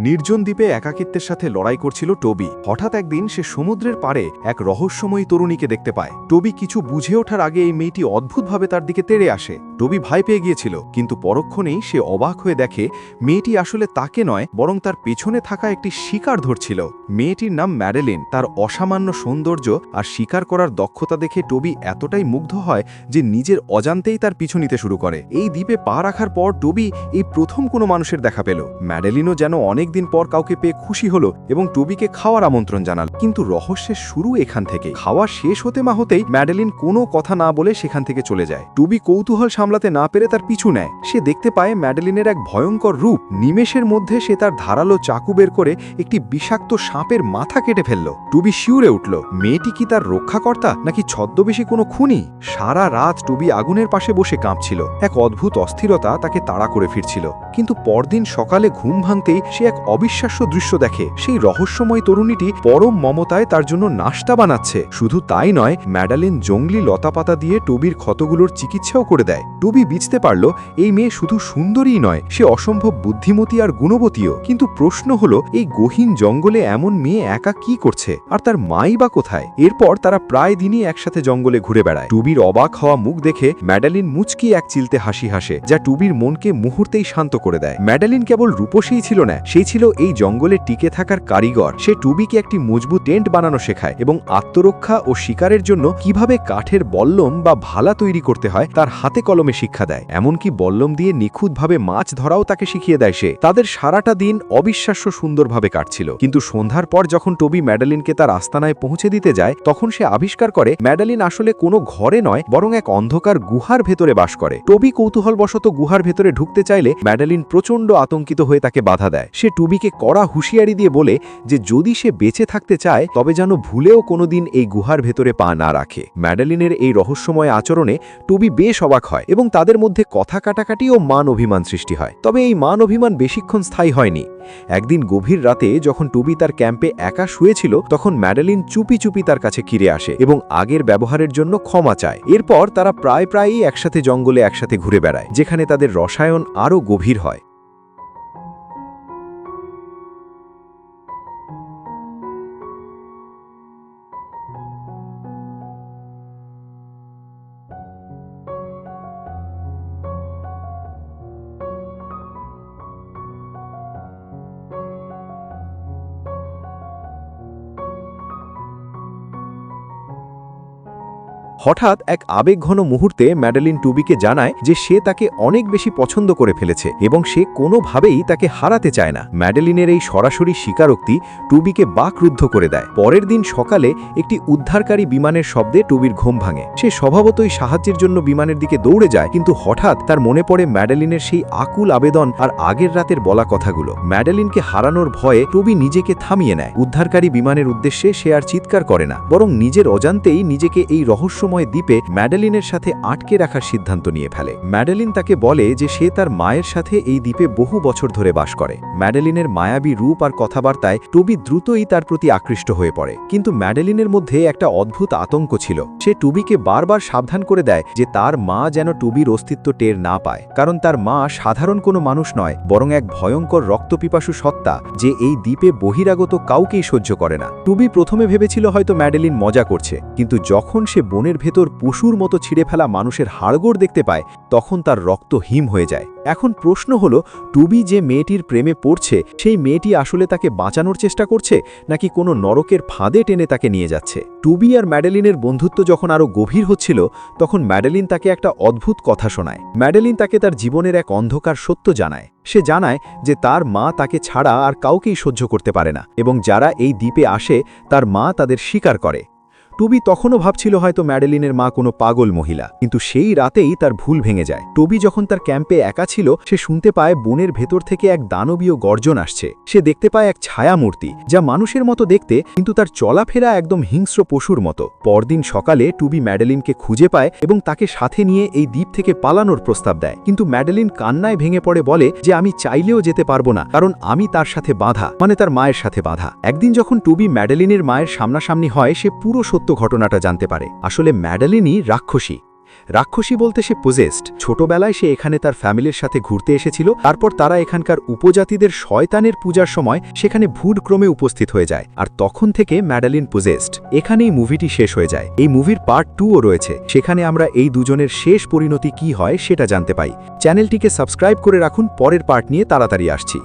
নির্জন দ্বীপে একাকিত্বের সাথে লড়াই করছিল টবি। হঠাৎ একদিন সে সমুদ্রের পাড়ে এক রহস্যময়ী তরুণীকে দেখতে পায়। টবি কিছু বুঝে ওঠার আগে এই মেয়েটি অদ্ভুতভাবে তার দিকে তেড়ে আসে। টবি ভয় পেয়ে গিয়েছিল, কিন্তু পরক্ষণেই সে অবাক হয়ে দেখে মেয়েটি আসলে তাকে নয়, বরং তার পেছনে থাকা একটি শিকার ধরছিল। মেয়েটির নাম ম্যাডেলিন। তার অসামান্য সৌন্দর্য আর শিকার করার দক্ষতা দেখে টবি এতটাই মুগ্ধ হয় যে নিজের অজান্তেই তার পিছু নিতে শুরু করে। এই দ্বীপে পা রাখার পর টবি এই প্রথম কোনো মানুষের দেখা পেল। ম্যাডেলিনও যেন অনেকদিন পর কাউকে পেয়ে খুশি হলো এবং টবিকে খাওয়ার আমন্ত্রণ জানাল। কিন্তু রহস্যের শুরু এখান থেকে। খাওয়া শেষ হতে না হতেই ম্যাডেলিন কোনো কথা না বলে সেখান থেকে চলে যায়। টবি কৌতূহল সামলাতে না পেরে তার পিছু নেয়। সে দেখতে পায় ম্যাডেলিনের এক ভয়ঙ্কর রূপ। নিমেষের মধ্যে সে তার ধারালো চাকু বের করে একটি বিষাক্ত সাপের মাথা কেটে ফেলল। টবি শিউরে উঠল। মেয়েটি কি তার রক্ষাকর্তা নাকি ছদ্মবেশী কোনো খুনি? সারা রাত টবি আগুনের পাশে বসে কাঁপছিল। এক অদ্ভুত অস্থিরতা তাকে তাড়া করে ফিরছিল। কিন্তু পরদিন সকালে ঘুম ভাঙতেই সে এক অবিশ্বাস্য দৃশ্য দেখে। সেই রহস্যময় তরুণীটি পরম মমতায় তার জন্য নাস্তা বানাচ্ছে। শুধু তাই নয়, ম্যাডেলিন জঙ্গলি লতাপাতা দিয়ে টবির ক্ষতগুলোর চিকিৎসাও করে দেয়। টবি বুঝতে পারল এই মেয়ে শুধু সুন্দরীই নয়, সে অসম্ভব বুদ্ধিমতী আর গুণবতীও। কিন্তু প্রশ্ন হলো, এই গহীন জঙ্গলে এমন মেয়ে একা কি করছে, আর তার মাই বা কোথায়? এরপর তারা প্রায় দিনই একসাথে জঙ্গলে ঘুরে বেড়ায়। টুবির অবাক হওয়া মুখ দেখে ম্যাডেলিন মুচকি এক চিলতে হাসি হাসে, যা টুবির মনকে মুহূর্তেই শান্ত করে দেয়। ম্যাডেলিন কেবল রূপসীই ছিল না, সেই ছিল এই জঙ্গলে টিকে থাকার কারিগর। সে টুবিকে একটি মজবুত টেন্ট বানানো শেখায় এবং আত্মরক্ষা ও শিকারের জন্য কিভাবে কাঠের বল্লম বা ভালা তৈরি করতে হয় তার হাতে কলমে শিক্ষা দেয়। এমনকি বল্লম দিয়ে নিখুঁতভাবে মাছ ধরাও তাকে শিখিয়ে দেয় সে। তাদের সারাটা দিন অবিশ্বাস্য সুন্দরভাবে কাটছিল। কিন্তু সন্ধ্যার পর যখন টবি ম্যাডেলিনকে তার আস্তানায় পৌঁছে দিতে যায়, তখন সে আবিষ্কার করে ম্যাডেলিন আসলে কোনো ঘরে নয়, বরং এক অন্ধকার গুহার ভেতরে বাস করে। টবি কৌতূহলবশত গুহার ভেতরে ঢুকতে চাইলে ম্যাডেলিন প্রচণ্ড আতঙ্কিত হয়ে তাকে বাধা দেয়। সে টুবিকে কড়া হুঁশিয়ারি দিয়ে বলে যে যদি সে বেঁচে থাকতে চায় তবে যেন ভুলেও কোনোদিন এই গুহার ভেতরে পা না রাখে। ম্যাডেলিনের এই রহস্যময় আচরণে টুবি বেশ অবাক হয় এবং তাদের মধ্যে কথা কাটাকাটি ও মান অভিমান সৃষ্টি হয়। তবে এই মান অভিমান বেশিক্ষণ স্থায়ী হয়নি। একদিন গভীর রাতে যখন টুবি তার ক্যাম্পে একা শুয়েছিল, তখন ম্যাডেলিন চুপি চুপি তার কাছে ফিরে আসে এবং আগের ব্যবহারের জন্য ক্ষমা চায়। এরপর তারা প্রায়ই একসাথে জঙ্গলে একসাথে ঘুরে বেড়ায়, যেখানে তাদের রসায়ন আরও গভীর হয়। হঠাৎ এক আবেগঘন মুহূর্তে ম্যাডেলিন টুবিকে জানায় যে সে তাকে অনেক বেশি পছন্দ করে ফেলেছে এবং সে কোনোভাবেই তাকে হারাতে চায় না। ম্যাডেলিনের এই সরাসরি স্বীকারোক্তি টুবিকে বাকরুদ্ধ করে দেয়। পরের দিন সকালে একটি উদ্ধারকারী বিমানের শব্দে টুবির ঘুম ভাঙে। সে স্বভাবতই সাহায্যের জন্য বিমানের দিকে দৌড়ে যায়, কিন্তু হঠাৎ তার মনে পড়ে ম্যাডেলিনের সেই আকুল আবেদন আর আগের রাতের বলা কথাগুলো। ম্যাডেলিনকে হারানোর ভয়ে টুবি নিজেকে থামিয়ে নেয়। উদ্ধারকারী বিমানের উদ্দেশ্যে সে আর চিৎকার করে না, বরং নিজের অজান্তেই নিজেকে এই রহস্য দ্বীপে ম্যাডেলিনের সাথে আটকে রাখার সিদ্ধান্ত নিয়ে ফেলে। ম্যাডেলিন তাকে বলে যে সে তার মায়ের সাথে এই দ্বীপে বহু বছর ধরে বাস করে। ম্যাডেলিনের মায়াবী রূপ আর কথাবার্তায় টুবি দ্রুতই তার প্রতি আকৃষ্ট হয়ে পড়ে। কিন্তু ম্যাডেলিনের মধ্যে একটা অদ্ভুত আতঙ্ক ছিল। সে টুবিকে বারবার সাবধান করে দেয় যে তার মা যেন টুবির অস্তিত্ব টের না পায়, কারণ তার মা সাধারণ কোনো মানুষ নয়, বরং এক ভয়ঙ্কর রক্তপিপাসু সত্তা যে এই দ্বীপে বহিরাগত কাউকেই সহ্য করে না। টুবি প্রথমে ভেবেছিল হয়তো ম্যাডেলিন মজা করছে, কিন্তু যখন সে বনের ভেতর পশুর মতো ছিঁড়ে ফেলা মানুষের হাড়গোড় দেখতে পায়, তখন তার রক্ত হিম হয়ে যায়। এখন প্রশ্ন হলো, টুবি যে মেয়েটির প্রেমে পড়ছে সেই মেয়েটি আসলে তাকে বাঁচানোর চেষ্টা করছে নাকি কোনো নরকের ফাঁদে টেনে তাকে নিয়ে যাচ্ছে? টুবি আর ম্যাডেলিনের বন্ধুত্ব যখন আরও গভীর হচ্ছিল, তখন ম্যাডেলিন তাকে একটা অদ্ভুত কথা শোনায়। ম্যাডেলিন তাকে তার জীবনের এক অন্ধকার সত্য জানায়। সে জানায় যে তার মা তাকে ছাড়া আর কাউকেই সহ্য করতে পারে না এবং যারা এই দ্বীপে আসে তার মা তাদের স্বীকার করে। টুবি তখনও ভাবছিল হয়তো ম্যাডেলিনের মা কোনো পাগল মহিলা, কিন্তু সেই রাতেই তার ভুল ভেঙে যায়। টুবি যখন তার ক্যাম্পে একা ছিল, সে শুনতে পায় বনের ভেতর থেকে এক দানবীয় গর্জন আসছে। সে দেখতে পায় এক ছায়ামূর্তি, যা মানুষের মতো দেখতে, কিন্তু তার চলাফেরা একদম হিংস্র পশুর মতো। পরদিন সকালে টুবি ম্যাডেলিনকে খুঁজে পায় এবং তাকে সাথে নিয়ে এই দ্বীপ থেকে পালানোর প্রস্তাব দেয়। কিন্তু ম্যাডেলিন কান্নায় ভেঙে পড়ে, বলে যে আমি চাইলেও যেতে পারবো না, কারণ আমি তার সাথে বাঁধা, মানে তার মায়ের সাথে বাঁধা। একদিন যখন টুবি ম্যাডেলিনের মায়ের সামনাসামনি হয়, সে পুরো সত্য ঘটনাটা জানতে পারে। আসলে ম্যাডেলিনই রাক্ষসী। রাক্ষসী বলতে সে পজেসড। ছোটবেলায় সে এখানে তার ফ্যামিলির সাথে ঘুরতে এসেছিল, তারপর তারা এখানকার উপজাতিদের শয়তানের পূজার সময় সেখানে ভুলক্রমে উপস্থিত হয়ে যায়, আর তখন থেকে ম্যাডালিন পজেসড। এখানেই মুভিটি শেষ হয়ে যায়। এই মুভির পার্ট 2ও রয়েছে, সেখানে আমরা এই দুজনের শেষ পরিণতি কি হয় সেটা জানতে পাই। চ্যানেলটিকে সাবস্ক্রাইব করে রাখুন, পরের পার্ট নিয়ে তাড়াতাড়ি আসছি।